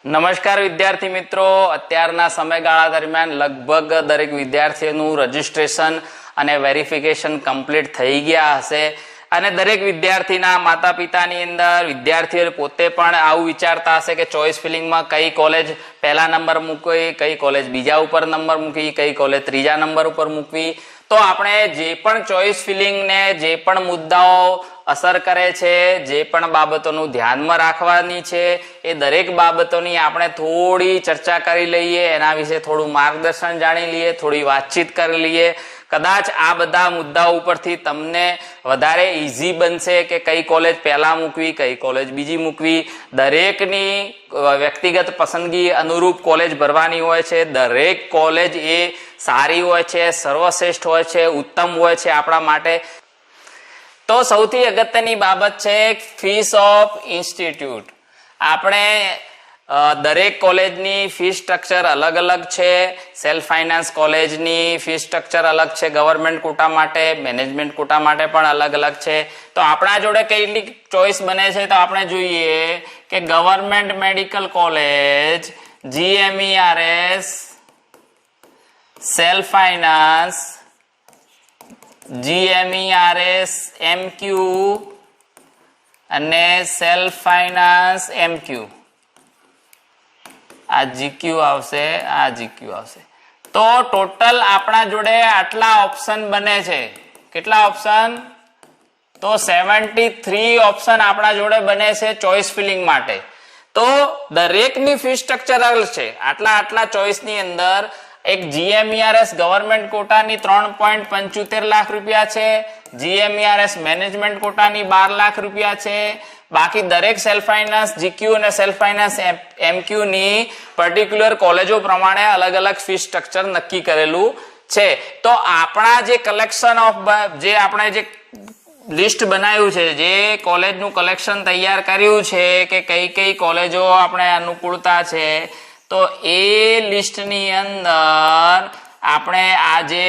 નમસ્કાર વિદ્યાર્થી મિત્રો, અત્યારના સમયગાળા દરમિયાન લગભગ દરેક વિદ્યાર્થીઓનું રજીસ્ટ્રેશન અને વેરિફિકેશન કમ્પ્લીટ થઈ ગયા હશે અને દરેક વિદ્યાર્થીના માતા પિતાની અંદર વિદ્યાર્થીઓ પોતે પણ આવું વિચારતા હશે કે ચોઇસ ફિલિંગમાં કઈ કોલેજ પહેલા નંબર મૂકવી, કઈ કોલેજ બીજા ઉપર નંબર મૂકવી, કઈ કોલેજ ત્રીજા નંબર ઉપર મૂકવી. તો આપણે જે પણ ચોઇસ ફિલિંગને જે પણ મુદ્દાઓ અસર કરે છે, જે પણ બાબતોનું ધ્યાનમાં રાખવાની છે, એ દરેક બાબતોની આપણે થોડી ચર્ચા કરી લઈએ, એના વિશે થોડું માર્ગદર્શન જાણી લઈએ, થોડી વાતચીત કરી લઈએ. કદાચ આ બધા મુદ્દાઓ ઉપરથી તમને વધારે ઈઝી બનશે કે કઈ કોલેજ પહેલા મૂકવી, કઈ કોલેજ બીજી મૂકવી. દરેકની વ્યક્તિગત પસંદગી અનુરૂપ કોલેજ ભરવાની હોય છે. દરેક કોલેજ એ સારી હોય છે, સર્વશ્રેષ્ઠ હોય છે, ઉત્તમ હોય છે આપણા માટે. તો સૌથી અગત્યની બાબત છે ફીસ ઓફ ઇન્સ્ટિટ્યૂટ. આપણે દરેક કોલેજની ફી સ્ટ્રક્ચર અલગ અલગ છે. સેલ્ફ ફાઇનાન્સ કોલેજની ફી સ્ટ્રક્ચર અલગ છે, ગવર્મેન્ટ કોટા માટે, મેનેજમેન્ટ કોટા માટે પણ અલગ અલગ છે. તો આપણા જોડે કેટલી ચોઇસ બને છે તો આપણે જોઈએ કે government medical college, GMERS, self finance, GMERS MQ અને સેલ્ફ ફાઇનાન્સ MQ. આ GQ આવશે, આ GQ આવશે. તો ટોટલ આપણા જોડે આટલા ઓપ્શન બને છે. કેટલા ઓપ્શન? તો 73 ઓપ્શન આપણા જોડે બને છે ચોઇસ ફિલિંગ માટે. તો દરેકની ફી સ્ટ્રક્ચર અલગ છે. આટલા ચોઇસની અંદર એક GMERS ગવર્મેન્ટ કોટાની 3.75 લાખ રૂપિયા છે, GMERS મેનેજમેન્ટ કોટાની 12 લાખ રૂપિયા છે. બાકી દરેક સેલ્ફ ફાઇનાન્સ GQ અને સેલ્ફ ફાઇનાન્સ MQ ની પર્ટિક્યુલર કોલેજો પ્રમાણે અલગ અલગ ફી સ્ટ્રક્ચર નક્કી કરેલું છે. તો આપણા જે કલેક્શન ઓફ જે આપણે જે લિસ્ટ બનાવ્યું છે, જે કોલેજનું કલેક્શન તૈયાર કર્યું છે કે કઈ કઈ કોલેજો આપણે અનુકૂળતા છે, તો એ લિસ્ટની અંદર આપણે આ જે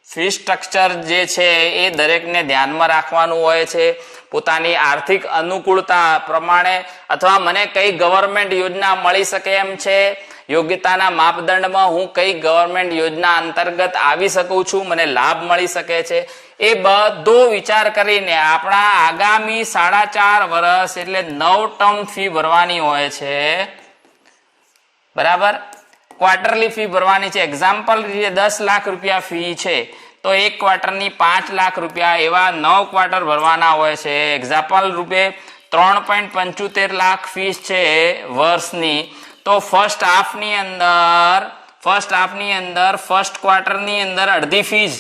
ફી સ્ટ્રક્ચર જે છે એ દરેકને ધ્યાનમાં રાખવાનું હોય છે. પોતાની આર્થિક અનુકૂળતા પ્રમાણે અથવા મને કઈ ગવર્મેન્ટ યોજના મળી શકે એમ છે, યોગ્યતાના માપદંડમાં હું કઈ ગવર્મેન્ટ યોજના અંતર્ગત આવી શકું છું, મને લાભ મળી શકે છે, એ બધો વિચાર કરીને આપણા આગામી 4.5 વર્ષ એટલે 9 ટર્મ ફી ભરવાની હોય છે. બરાબર? ક્વાર્ટરલી ફી ભરવાની છે. એક્ઝામ્પલ 10 લાખ રૂપિયા ફી છે તો એક ક્વાર્ટરની 5 લાખ રૂપિયા, એવા 9 ક્વાર્ટર ભરવાના હોય છે. એક્ઝામ્પલ રૂપે 3.75 લાખ ફીસ છે વર્ષની. તો ફર્સ્ટ હાફની અંદર ફર્સ્ટ ક્વાર્ટરની અંદર અડધી ફીસ,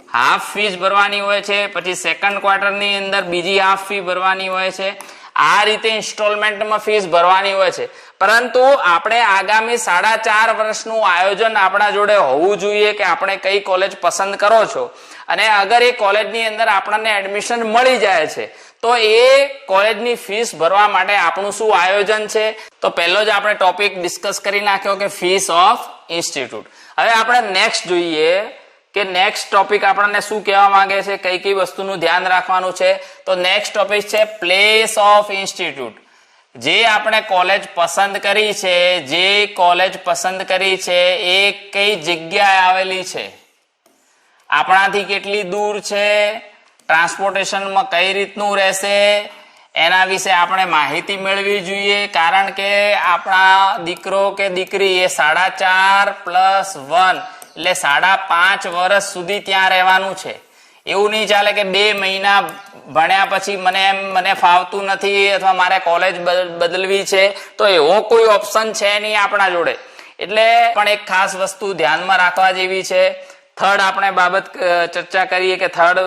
હાફ ફીસ ભરવાની હોય છે. પછી સેકન્ડ ક્વાર્ટરની અંદર બીજી હાફ ફી ભરવાની હોય છે. આ રીતે ઇન્સ્ટોલમેન્ટમાં ફીસ ભરવાની હોય છે. પરંતુ આપણે આગામી 4.5 વર્ષનું આયોજન આપણા જોડે હોવું જોઈએ કે આપણે કઈ કોલેજ પસંદ કરો છો, અને અગર એ કોલેજની અંદર આપણને એડમિશન મળી જાય છે તો એ કોલેજની ફીસ ભરવા માટે આપણું શું આયોજન છે. તો પહેલો જ આપણે ટોપિક ડિસ્કસ કરી નાખ્યો કે ફીસ ઓફ ઇન્સ્ટિટ્યૂટ. હવે આપણે નેક્સ્ટ જોઈએ કે નેક્સ્ટ ટોપિક આપણને શું કહેવા માંગે છે, કઈ કઈ વસ્તુનું ધ્યાન રાખવાનું છે. તો નેક્સ્ટ ટોપિક છે પ્લેસ ઓફ ઇન્સ્ટિટ્યૂટ. જે આપણે કોલેજ પસંદ કરી છે એ કઈ જગ્યાએ આવેલી છે, આપણાથી કેટલી દૂર છે, ટ્રાન્સપોર્ટેશનમાં કઈ રીતનું રહેશે, એના વિશે આપણે માહિતી મેળવી જોઈએ. કારણ કે આપણા દીકરો કે દીકરી એ 4.5 + 1 એટલે 5.5 વર્ષ સુધી ત્યાં રહેવાનું છે. એવું નહીં ચાલે કે 2 મહિના ભણ્યા પછી મને ફાવતું નથી અથવા મારે કોલેજ બદલવી છે, તો એવો કોઈ ઓપ્શન છે નહીં આપણા જોડે. એટલે પણ એક ખાસ વસ્તુ ધ્યાનમાં રાખવા જેવી છે. થર્ડ આપણે બાબત ચર્ચા કરીએ કે થર્ડ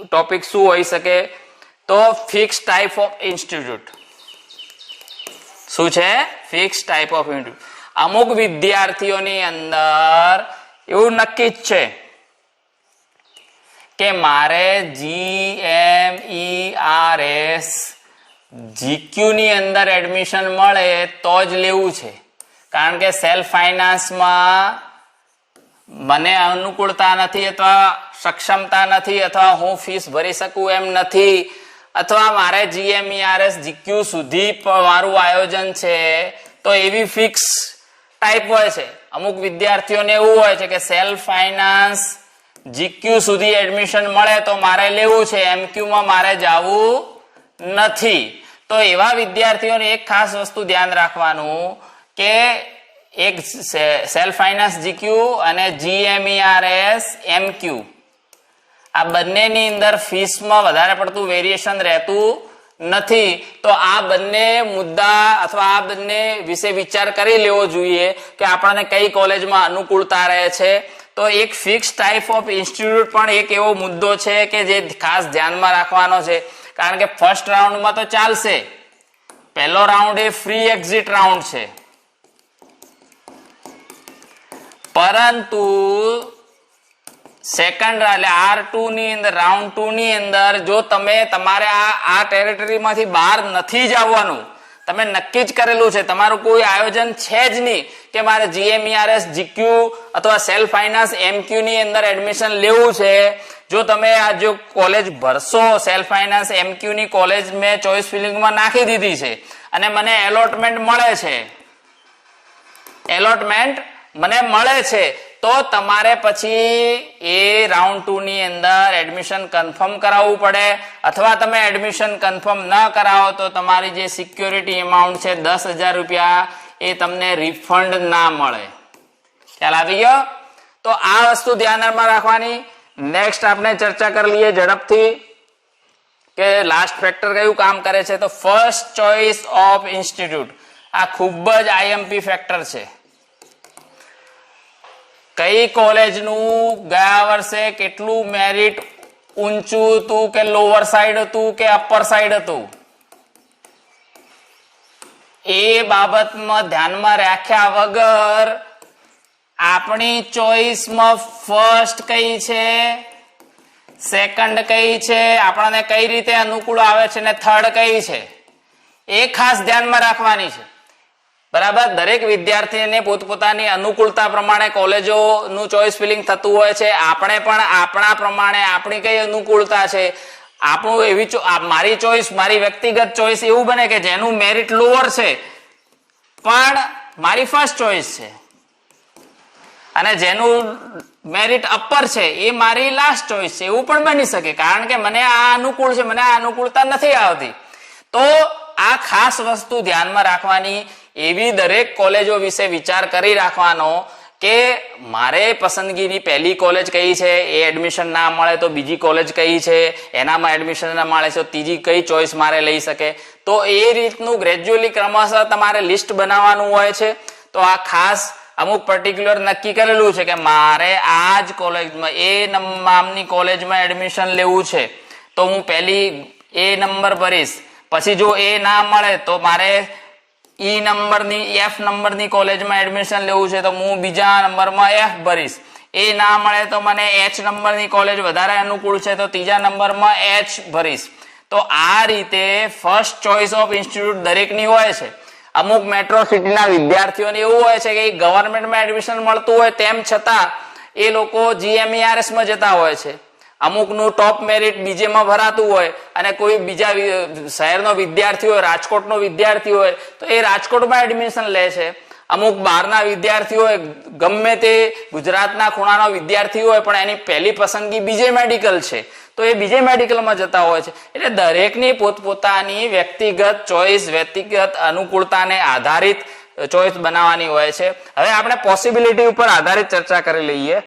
ટોપિક શું હોઈ શકે. તો ફિક્સ ટાઈપ ઓફ ઇન્સ્ટિટ્યૂટ. શું છે? Fix type of institute. અમુક વિદ્યાર્થીઓની અંદર એવું નક્કી જ છે કે મારે GMERS GQ ની અંદર એડમિશન મળે તો જ લેવું છે. કારણ કે સેલ્ફ ફાઇનાન્સમાં મને અનુકૂળતા નથી અથવા સક્ષમતા નથી અથવા હું ફીસ ભરી શકું એમ નથી, અથવા મારે GMERS GQ સુધી મારું આયોજન છે, તો એવી ફિક્સ ટાઈપ હોય છે. અમુક વિદ્યાર્થીઓને એવું હોય છે કે સેલ્ફ ફાઇનાન્સ જીક્યુ સુધી એડમિશન મળે તો મારે લેવું છે, એમક્યુ માં મારે જવું નથી. તો એવા વિદ્યાર્થીઓને એક ખાસ વસ્તુ ધ્યાન રાખવાનું કે એક સેલ્ફ ફાઇનાન્સ જીક્યુ અને GMERS એમક્યુ આ બંનેની અંદર ફીસમાં વધારે પડતું વેરિએશન રહેતું નથી. તો આ બંને મુદ્દા અથવા આ બંને વિશે વિચાર કરી લેવો જોઈએ કે આપણને કઈ કોલેજમાં અનુકૂળતા રહે છે. તો એક ફિક્સ ટાઈપ ઓફ ઇન્સ્ટિટ્યૂટ પણ એક એવો મુદ્દો છે કે જે ખાસ ધ્યાનમાં રાખવાનો છે. કારણ કે ફર્સ્ટ રાઉન્ડમાં તો ચાલશે, પહેલો રાઉન્ડ એ ફ્રી એક્ઝિટ રાઉન્ડ છે, પરંતુ સેકન્ડ એટલે R2 ની અંદર રાઉન્ડ 2 ની અંદર જો તમે તમારે આ ટેરિટરીમાંથી બહાર નથી જ આવવાનું, તમે નક્કી જ કરેલું છે, તમારું કોઈ આયોજન છે જ નહીં કે મારે GMERS જીક્યુ અથવા સેલ્ફ ફાઇનાન્સ એમક્યુ ની અંદર એડમિશન લેવું છે, જો તમે આ જો કોલેજ ભરશો સેલ્ફ ફાઇનાન્સ એમક્યુ ની કોલેજ મેં ચોઇસ ફિલિંગમાં નાખી દીધી છે અને મને એલોટમેન્ટ મળે છે, તો તમારે પછી એ રાઉન્ડ 2 ની અંદર એડમિશન કન્ફર્મ કરાવવું પડે. અથવા તમે એડમિશન કન્ફર્મ ન કરાવો તો તમારી જે સિક્યોરિટી એમાઉન્ટ છે 10,000 રૂપિયા એ તમને રિફંડ ના મળે. ખ્યાલ આવી ગયો? તો આ વસ્તુ ધ્યાનમાં રાખવાની. નેક્સ્ટ આપણે ચર્ચા કરી લઈએ ઝડપથી કે લાસ્ટ ફેક્ટર કયું કામ કરે છે. તો ફર્સ્ટ ચોઇસ ઓફ ઇન્સ્ટિટ્યૂટ આ ખૂબ જ IMP ફેક્ટર છે. કઈ કોલેજનું ગયા વર્ષે કેટલું મેરિટ ઊંચું હતું કે લોઅર સાઈડ હતું કે અપર સાઈડ હતું, એ બાબતમાં ધ્યાનમાં રાખ્યા વગર આપણી ચોઈસમાં ફર્સ્ટ કઈ છે, સેકન્ડ કઈ છે, આપણને કઈ રીતે અનુકૂળ આવે છે, ને થર્ડ કઈ છે, એ ખાસ ધ્યાનમાં રાખવાની છે. બરાબર? દરેક વિદ્યાર્થીને પોતપોતાની અનુકૂળતા પ્રમાણે કોલેજોનું ચોઇસ ફિલિંગ થતું હોય છે. આપણે પણ આપણા પ્રમાણે આપણી કઈ અનુકૂળતા છે, આપણું એવી મારી ચોઇસ, મારી વ્યક્તિગત ચોઇસ એવું બને કે જેનું મેરિટ લોઅર છે પણ મારી ફર્સ્ટ ચોઇસ છે, અને જેનું મેરિટ અપર છે એ મારી લાસ્ટ ચોઇસ છે, એવું પણ બની શકે. કારણ કે મને આ અનુકૂળ છે, મને આ અનુકૂળતા નથી આવતી. તો આ ખાસ વસ્તુ ધ્યાનમાં રાખવાની. એવી દરેક કોલેજો વિશે વિચાર કરી રાખવાનો કે મારે પસંદગીની પહેલી કોલેજ કઈ છે, એ એડમિશન ના મળે તો બીજી કોલેજ કઈ છે, એનામાં એડમિશન ના મળે તો ત્રીજી કઈ ચોઇસ મારે લઈ શકે. તો એ રીતનું ગ્રેજ્યુઅલી ક્રમશઃ તમારે લિસ્ટ બનાવવાનું હોય છે. તો આ ખાસ અમુક પર્ટિક્યુલર નક્કી કરેલું છે કે મારે આ જ કોલેજમાં નામની કોલેજમાં એડમિશન લેવું છે, તો હું પહેલી એ નંબર ભરીશ. પછી જો એ ના મળે તો મારે F નંબરની કોલેજમાં એડમિશન લેવું છે, તો હું બીજા નંબરમાં F ભરીશ. એ ના મળે તો મને H નંબરની કોલેજ વધારે અનુકૂળ છે, તો ત્રીજા નંબરમાં H ભરીશ. તો આ રીતે ફર્સ્ટ ચોઇસ ઓફ ઇન્સ્ટિટ્યૂટ દરેકની હોય છે. અમુક મેટ્રો સિટીના વિદ્યાર્થીઓને એવું હોય છે કે ગવર્મેન્ટમાં એડમિશન મળતું હોય તેમ છતાં એ લોકો GMERS માં જતા હોય છે. અમુકનું ટોપ મેરિટ બીજેમાં ભરાતું હોય અને કોઈ બીજા શહેરનો વિદ્યાર્થી હોય, રાજકોટનો વિદ્યાર્થી હોય તો એ રાજકોટમાં એડમિશન લે છે. અમુક બહારના વિદ્યાર્થી હોય, ગમે તે ગુજરાતના ખૂણાનો વિદ્યાર્થી હોય પણ એની પહેલી પસંદગી બીજે મેડિકલ છે, તો એ બીજે મેડિકલમાં જતા હોય છે. એટલે દરેકની પોતપોતાની વ્યક્તિગત ચોઇસ, વ્યક્તિગત અનુકૂળતાને આધારિત ચોઇસ બનાવવાની હોય છે. હવે આપણે પોસિબિલિટી ઉપર આધારિત ચર્ચા કરી લઈએ.